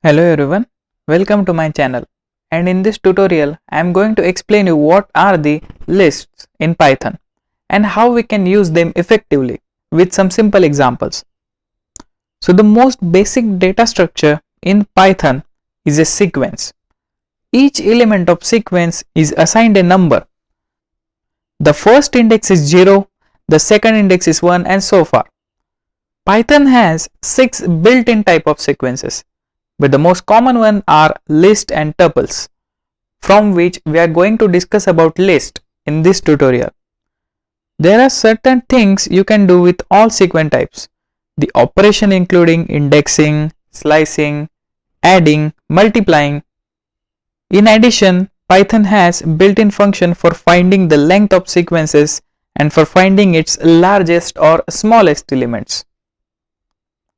Hello everyone, welcome to my channel, and in this tutorial I am going to explain you what are the lists in Python and how we can use them effectively with some simple examples. So the most basic data structure in Python is a sequence. Each element of sequence is assigned a number. The first index is 0, the second index is 1 and so far. Python has 6 built-in type of sequences, but the most common one are list and tuples, from which we are going to discuss about list in this tutorial. There are certain things you can do with all sequence types. The operation including indexing, slicing, adding, multiplying. In addition, Python has built-in function for finding the length of sequences and for finding its largest or smallest elements.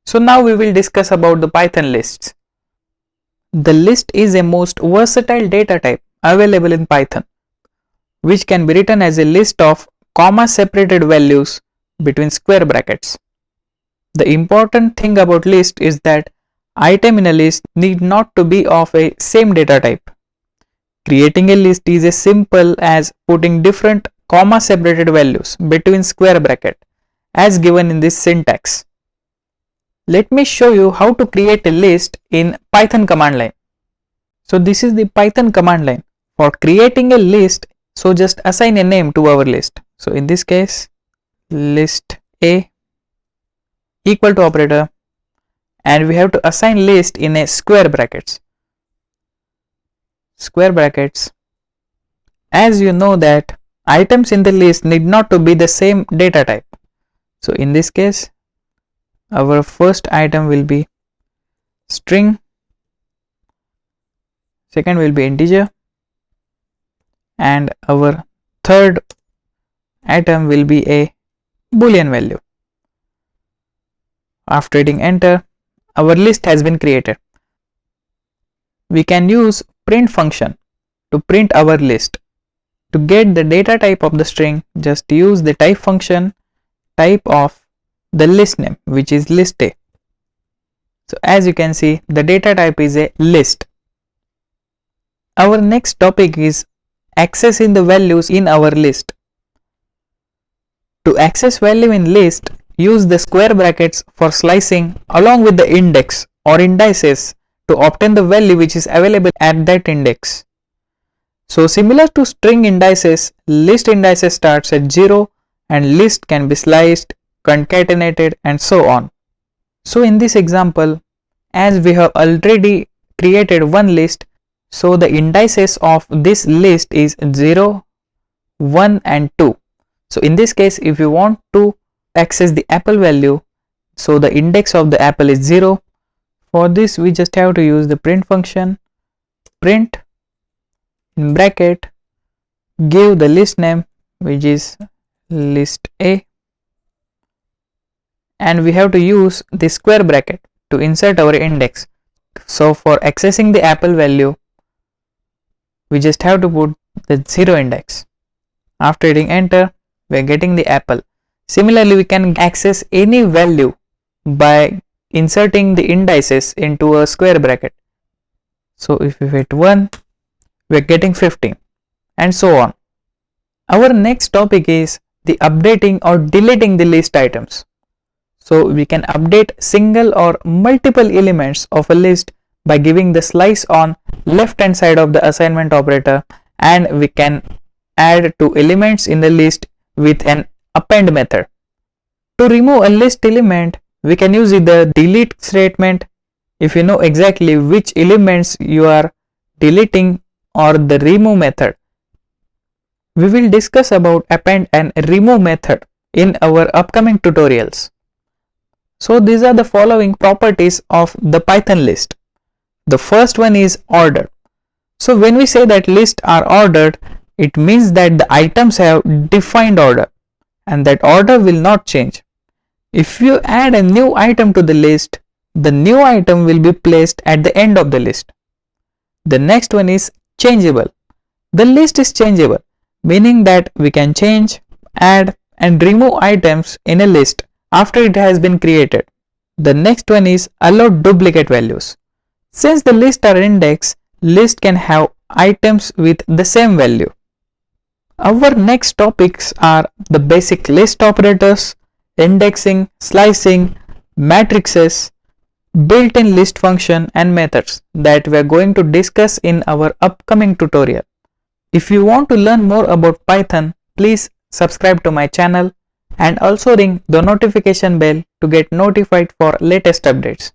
So now we will discuss about the Python lists. The list is a most versatile data type available in Python, which can be written as a list of comma-separated values between square brackets. The important thing about list is that item in a list need not to be of a same data type. Creating a list is as simple as putting different comma-separated values between square bracket as given in this syntax. Let me show you how to create a list in Python command line. So this is the Python command line for creating a list. So just assign a name to our list. So in this case, list A equal to operator, and we have to assign list in a square brackets. Square brackets. As you know that items in the list need not to be the same data type. So in this case, our first item will be string, second will be integer, and our third item will be a boolean value. After hitting enter, our list has been created. We can use print function to print our list. To get the data type of the string, just use the type function type of the list name, which is list A. So as you can see, the data type is a list. Our next topic is accessing the values in our list. To access value in list, use the square brackets for slicing along with the index or indices to obtain the value which is available at that index. So similar to string indices, list indices starts at 0 and list can be sliced, concatenated and so on. So in this example, as we have already created one list, so the indices of this list is 0, 1 and 2. So in this case, if you want to access the apple value, so the index of the apple is 0. For this we just have to use the print function, print in bracket, give the list name which is list A, and we have to use the square bracket to insert our index. So for accessing the apple value, we just have to put the 0 index. After hitting enter, we are getting the apple. Similarly, we can access any value by inserting the indices into a square bracket. So if we hit 1, we are getting 15 and so on. Our next topic is the updating or deleting the list items. So we can update single or multiple elements of a list by giving the slice on left hand side of the assignment operator, and we can add 2 elements in the list with an append method. To remove a list element, we can use either delete statement if you know exactly which elements you are deleting, or the remove method. We will discuss about append and remove method in our upcoming tutorials. So these are the following properties of the Python list. The first one is order. So when we say that lists are ordered, it means that the items have defined order and that order will not change. If you add a new item to the list, the new item will be placed at the end of the list. The next one is changeable. The list is changeable, meaning that we can change, add and remove items in a list after it has been created. The next one is allow duplicate values. Since the lists are indexed, list can have items with the same value. Our next topics are the basic list operators, indexing, slicing, matrices, built-in list function and methods that we are going to discuss in our upcoming tutorial. If you want to learn more about Python, please subscribe to my channel and also ring the notification bell to get notified for latest updates.